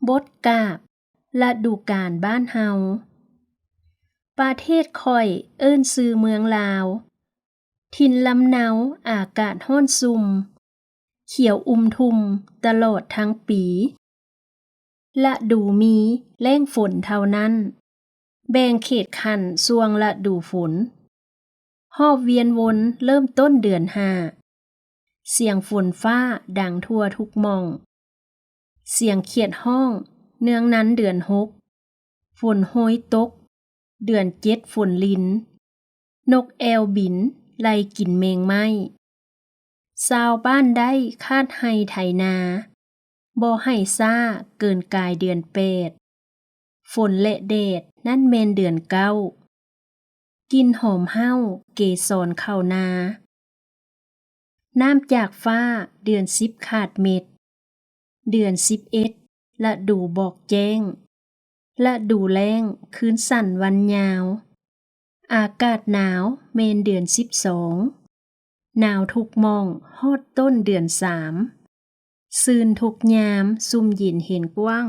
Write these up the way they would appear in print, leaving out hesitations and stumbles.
บทกาบฤดูกาลบ้านเฮาประเทศข้อยเอิ้นชื่อเมืองลาวถิ่นลำเนาอากาศร้อนซุ่มเขียวอุ่มทุ่มตลอดทั้งปีฤดูมีแล้งฝนเท่านั้นแบ่งเขตขันธ์ช่วงฤดูฝนรอบเวียนวนเริ่มต้นเดือน5เสียงฝนฟ้าดังทั่วทุกหม่องเสียงเขียดห้องเนื่องนั้นเดือน6ฝนโหยตกเดือน7ฝนลินนกแอวบินไล่กินเมงไม้ชาวบ้านได้คาดไร่ไถนาบ่ให้ซ่าเกินกายเดือน8ฝนและแดดนั่นแม่นเดือน9กินหอมเห้าเกสรเข้านาน้ำจากฟ้าเดือน10ขาดเม็ดเดือน11ฤดูบอกแจ้งฤดูแล้งคืนสั้นวันยาวอากาศหนาวแม่นเดือน12หนาวทุกหม่องฮอดต้นเดือน3ซื่นทุกยามซุ่มยินเห็นกว้าง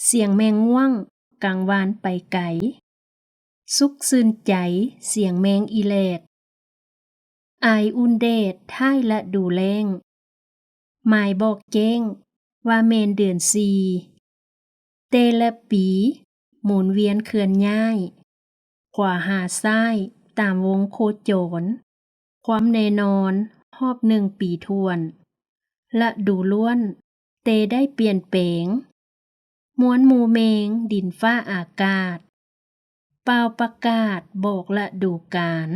เสียงแมงง่วงกลางวานไปไกลสุขซื่นใจเสียงแมงอีแลกอายอุ่นแดดท้ายฤดูแล้งหมายบอกแจ้งว่าแม่นเดือน4แต่ละปีหมุนเวียนเคลื่อนย้ายขวาหาซ้ายตามวงโคจรความแน่นอนรอบ1ปีถ้วนฤดูล้วนแต่ได้เปลี่ยนแปลงมวลหมู่แมงดินฟ้าอากาศเป่าประกาศบอกฤดูกาล